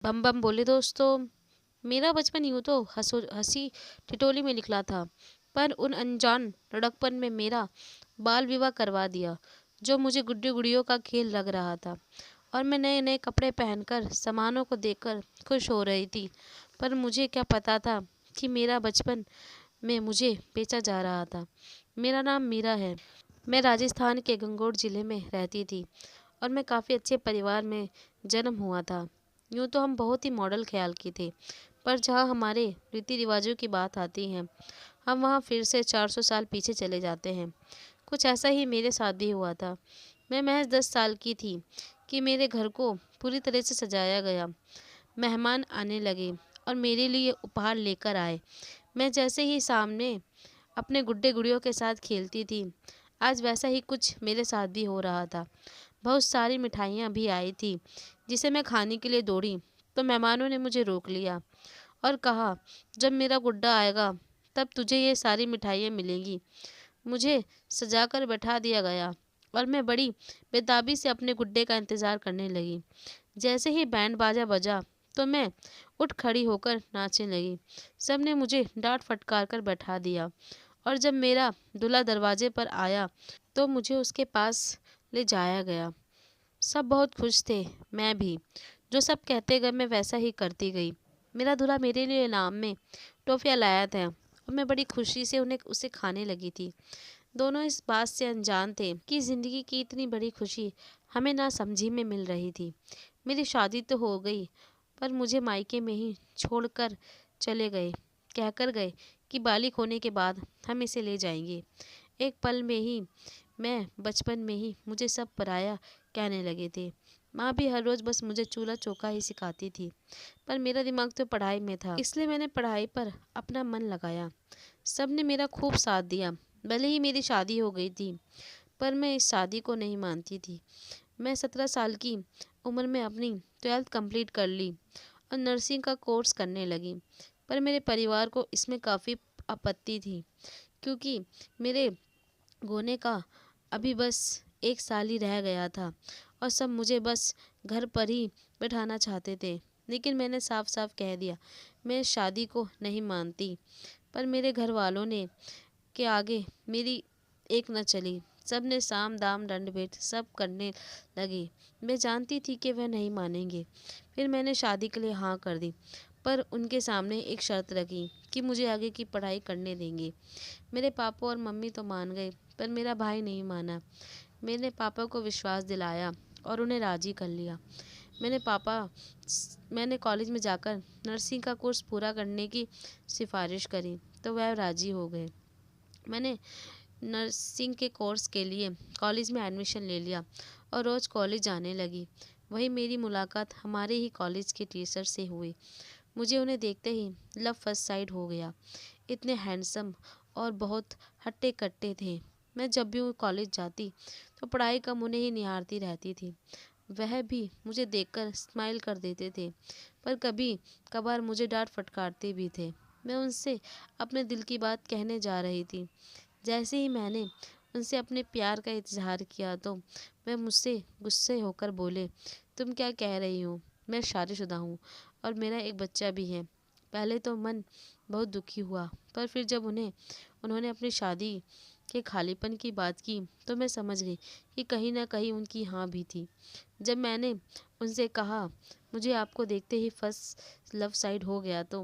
बम बम बोले दोस्तों। मेरा बचपन यूं तो हंसी ठिठोली में निकला था, पर उन अनजान लड़कपन में मेरा बाल विवाह करवा दिया, जो मुझे गुड्डी गुड़ियों का खेल लग रहा था। और मैं नए नए कपड़े पहनकर सामानों को देखकर खुश हो रही थी। पर मुझे क्या पता था कि मेरा बचपन में मुझे बेचा जा रहा था। मेरा नाम मीरा है। मैं राजस्थान के गंगोट जिले में रहती थी और मैं काफ़ी अच्छे परिवार में जन्म हुआ था। यूँ तो हम बहुत ही मॉडल ख्याल के थे, पर जहाँ हमारे रीति रिवाजों की बात आती है, हम वहाँ फिर से 400 साल पीछे चले जाते हैं। कुछ ऐसा ही मेरे साथ भी हुआ था। मैं महज 10 साल की थी कि मेरे घर को पूरी तरह से सजाया गया। मेहमान आने लगे और मेरे लिए उपहार लेकर आए। मैं जैसे ही सामने अपने गुड्डे गुड़ियों के साथ खेलती थी, आज वैसा ही कुछ मेरे साथ भी हो रहा था। बहुत सारी मिठाइयाँ भी आई थी, जिसे मैं खाने के लिए दौड़ी, तो मेहमानों ने मुझे रोक लिया और कहा, जब मेरा गुड्डा आएगा तब तुझे ये सारी मिठाइयाँ मिलेंगी। मुझे सजाकर बैठा दिया गया और मैं बड़ी बेताबी से अपने गुड्डे का इंतज़ार करने लगी। जैसे ही बैंड बाजा बजा तो मैं उठ खड़ी होकर नाचने लगी। सब ने मुझे डांट फटकार कर बैठा दिया और जब मेरा दूल्हा दरवाजे पर आया तो मुझे उसके पास ले जाया गया। सब बहुत खुश थे, मैं भी। जो सब कहते गए मैं वैसा ही करती गई। मेरा दूल्हा मेरे लिए इनाम में टॉफ़ियाँ लाया था और मैं बड़ी खुशी से उन्हें उसे खाने लगी थी। दोनों इस बात से अनजान थे कि ज़िंदगी की इतनी बड़ी खुशी हमें ना समझी में मिल रही थी। मेरी शादी तो हो गई, पर मुझे मायके में ही छोड़कर चले गए, कहकर गए कि बालिग होने के बाद हम इसे ले जाएंगे। एक पल में ही मैं बचपन में ही मुझे सब पराया कहने लगे थे। माँ भी हर रोज़ बस मुझे चूल्हा चौका ही सिखाती थी, पर मेरा दिमाग तो पढ़ाई में था, इसलिए मैंने पढ़ाई पर अपना मन लगाया। सब ने मेरा खूब साथ दिया। भले ही मेरी शादी हो गई थी, पर मैं इस शादी को नहीं मानती थी। मैं 17 साल की उम्र में अपनी 12th कंप्लीट कर ली और नर्सिंग का कोर्स करने लगी। पर मेरे परिवार को इसमें काफ़ी आपत्ति थी, क्योंकि मेरे गोने का अभी बस 1 साल ही रह गया था और सब मुझे बस घर पर ही बैठाना चाहते थे। लेकिन मैंने साफ साफ कह दिया, मैं इस शादी को नहीं मानती। पर मेरे घर वालों ने के आगे मेरी एक न चली। सब ने साम दाम दंड भेद सब करने लगे। मैं जानती थी कि वह नहीं मानेंगे। फिर मैंने शादी के लिए हाँ कर दी, पर उनके सामने एक शर्त रखी कि मुझे आगे की पढ़ाई करने देंगे। मेरे पापा और मम्मी तो मान गए, पर मेरा भाई नहीं माना। मैंने पापा को विश्वास दिलाया और उन्हें राज़ी कर लिया। मैंने कॉलेज में जाकर नर्सिंग का कोर्स पूरा करने की सिफारिश करी, तो वह राज़ी हो गए। मैंने नर्सिंग के कोर्स के लिए कॉलेज में एडमिशन ले लिया और रोज़ कॉलेज जाने लगी। वहीं मेरी मुलाकात हमारे ही कॉलेज के टीचर से हुई। मुझे उन्हें देखते ही लव फर्स्ट साइड हो गया। इतने हैंडसम और बहुत हट्टे कट्टे थे। मैं जब भी वो कॉलेज जाती तो पढ़ाई कम उन्हें ही निहारती रहती थी। वह भी मुझे देखकर स्माइल कर देते थे, पर कभी कभार मुझे डांट फटकारते भी थे। मैं उनसे अपने दिल की बात कहने जा रही थी। जैसे ही मैंने उनसे अपने प्यार का इजहार किया तो वह मुझसे गुस्से होकर बोले, तुम क्या कह रही हो? मैं शादीशुदा हूँ और मेरा एक बच्चा भी है। पहले तो मन बहुत दुखी हुआ, पर फिर जब उन्होंने अपनी शादी के खालीपन की बात की तो मैं समझ गई कि कहीं ना कहीं उनकी हाँ भी थी। जब मैंने उनसे कहा मुझे आपको देखते ही फर्स्ट लव साइड हो गया, तो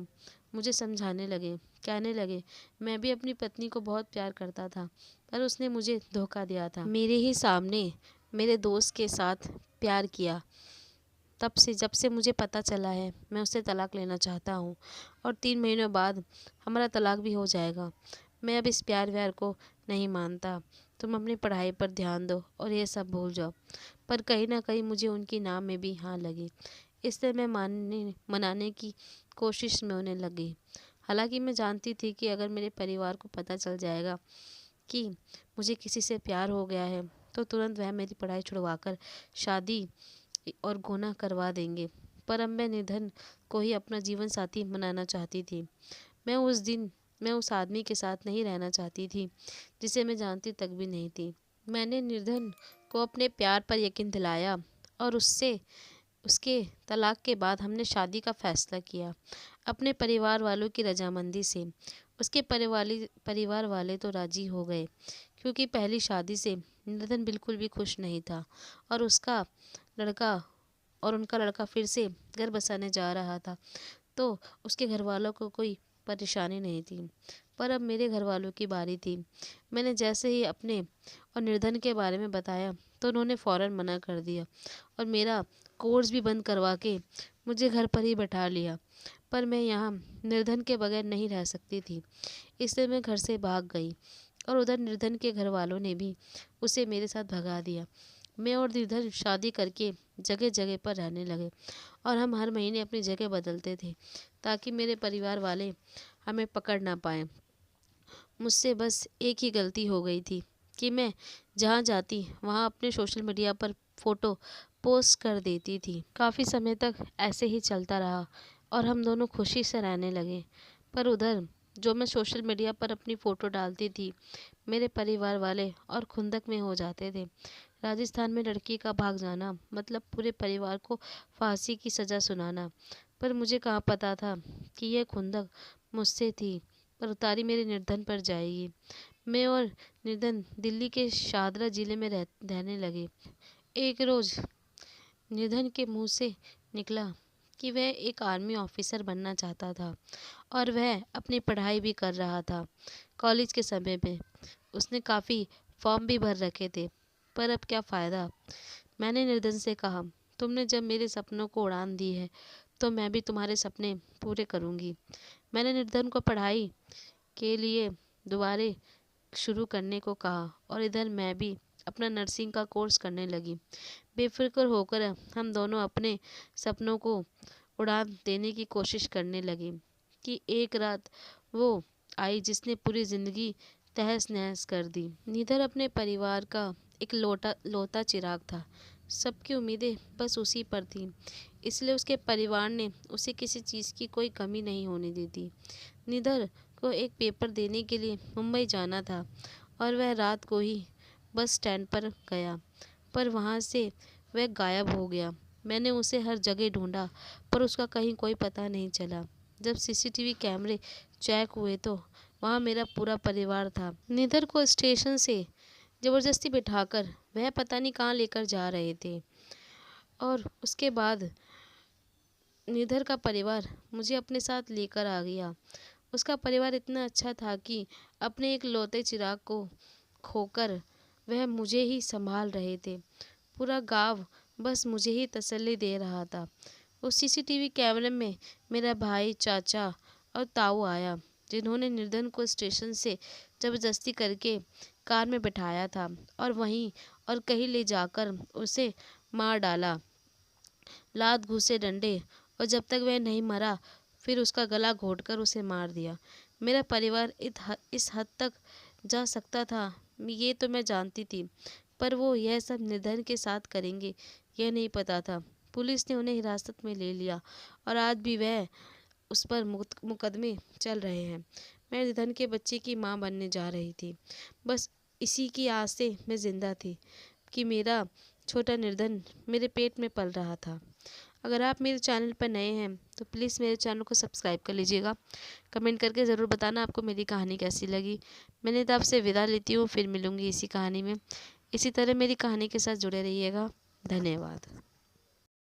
मुझे समझाने लगे, कहने लगे मैं भी अपनी पत्नी को बहुत प्यार करता था, पर उसने मुझे धोखा दिया था। मेरे ही सामने मेरे दोस्त के साथ प्यार किया। तब से जब से मुझे पता चला है, मैं उससे तलाक लेना चाहता हूँ और 3 महीनों बाद हमारा तलाक भी हो जाएगा। मैं अब इस प्यार व्यार को नहीं मानता। तुम अपनी पढ़ाई पर ध्यान दो और ये सब भूल जाओ। पर कहीं ना कहीं मुझे उनकी नाम में भी हाँ लगी, इसलिए मैं मनाने की कोशिश में उन्हें लगी। हालांकि मैं जानती थी कि अगर मेरे परिवार को पता चल जाएगा कि मुझे किसी से प्यार हो गया है, तो तुरंत वह मेरी पढ़ाई छुड़वाकर शादी और गोना करवा देंगे। पर अब मैं निर्धन को ही अपना जीवन साथी बनाना चाहती थी। मैं उस आदमी के साथ नहीं रहना चाहती थी जिसे मैं जानती तक भी नहीं थी। मैंने निर्धन को अपने प्यार पर यकीन दिलाया और उसके तलाक के बाद हमने शादी का फैसला किया, अपने परिवार वालों की रजामंदी से। उसके परिवार वाले तो राजी हो गए, क्योंकि पहली शादी से निर्धन बिल्कुल भी खुश नहीं था, और लड़का उनका लड़का फिर से घर बसाने जा रहा था, तो उसके घर वालों को कोई परेशानी नहीं थी। पर अब मेरे घर वालों की बारी थी। मैंने जैसे ही अपने और निर्धन के बारे में बताया, तो उन्होंने फ़ौरन मना कर दिया और मेरा कोर्स भी बंद करवा के मुझे घर पर ही बैठा लिया। पर मैं यहाँ निर्धन के बगैर नहीं रह सकती थी, इसलिए मैं घर से भाग गई, और उधर निर्धन के घर वालों ने भी उसे मेरे साथ भगा दिया। मैं और निर्धन शादी करके जगह जगह पर रहने लगे, और हम हर महीने अपनी जगह बदलते थे, ताकि मेरे परिवार वाले हमें पकड़ ना पाएँ। मुझसे बस एक ही गलती हो गई थी कि मैं जहाँ जाती वहाँ अपने सोशल मीडिया पर फ़ोटो पोस्ट कर देती थी। काफ़ी समय तक ऐसे ही चलता रहा, और हम दोनों खुशी से रहने लगे। पर उधर जो मैं सोशल मीडिया पर अपनी फ़ोटो डालती थी, मेरे परिवार वाले और खुंदक में हो जाते थे। राजस्थान में लड़की का भाग जाना मतलब पूरे परिवार को फांसी की सज़ा सुनाना। पर मुझे कहाँ पता था कि यह खुंदक मुझसे थी, पर उतारी मेरे निर्धन पर जाएगी। मैं और निर्धन दिल्ली के शादरा ज़िले में रहने लगे। एक रोज़ निर्धन के मुंह से निकला कि वह एक आर्मी ऑफिसर बनना चाहता था, और वह अपनी पढ़ाई भी कर रहा था। कॉलेज के समय में उसने काफ़ी फॉर्म भी भर रखे थे, पर अब क्या फ़ायदा। मैंने निर्धन से कहा, तुमने जब मेरे सपनों को उड़ान दी है, तो मैं भी तुम्हारे सपने पूरे करूँगी। मैंने निर्धन को पढ़ाई के लिए दोबारे शुरू करने को कहा, और इधर मैं भी अपना नर्सिंग का कोर्स करने लगी। बेफिक्र होकर हम दोनों अपने सपनों को उड़ान देने की कोशिश करने लगे कि एक रात वो आई जिसने पूरी ज़िंदगी तहस नहस कर दी। नीदर अपने परिवार का एक लौता चिराग था। सबकी उम्मीदें बस उसी पर थीं, इसलिए उसके परिवार ने उसे किसी चीज़ की कोई कमी नहीं होने दी थी। निधर को एक पेपर देने के लिए मुंबई जाना था, और वह रात को ही बस स्टैंड पर गया, पर वहाँ से वह गायब हो गया। मैंने उसे हर जगह ढूंढा, पर उसका कहीं कोई पता नहीं चला। जब सीसीटीवी कैमरे चेक हुए, तो वहाँ मेरा पूरा परिवार था। निधर को स्टेशन से ज़बरदस्ती बिठाकर वह पता नहीं कहाँ लेकर जा रहे थे, और उसके बाद निधर का परिवार मुझे अपने साथ लेकर आ गया। उसका परिवार इतना अच्छा था कि अपने एक लौते चिराग को खोकर वह मुझे ही संभाल रहे थे। पूरा गांव बस मुझे ही तसल्ली दे रहा था। उस सीसीटीवी कैमरे में मेरा भाई, चाचा और ताऊ आया, जिन्होंने निर्धन को स्टेशन से ज़बरदस्ती करके कार में बिठाया था, और वहीं और कहीं ले जाकर उसे मार डाला। लात, घूंसे, डंडे, और जब तक वह नहीं मरा, फिर उसका गला घोंटकर उसे मार दिया। मेरा परिवार इस हद तक जा सकता था, ये तो मैं जानती थी, पर वो यह सब निर्धन के साथ करेंगे यह नहीं पता था। पुलिस ने उन्हें हिरासत में ले लिया, और आज भी वह उस पर मुकदमे चल रहे हैं। मैं निर्धन के बच्चे की माँ बनने जा रही थी। बस इसी की आस से मैं जिंदा थी कि मेरा छोटा निर्धन मेरे पेट में पल रहा था। अगर आप मेरे चैनल पर नए हैं, तो प्लीज़ मेरे चैनल को सब्सक्राइब कर लीजिएगा। कमेंट करके ज़रूर बताना आपको मेरी कहानी कैसी लगी। मैंने तो आपसे विदा लेती हूँ, फिर मिलूँगी इसी कहानी में। इसी तरह मेरी कहानी के साथ जुड़े रहिएगा। धन्यवाद।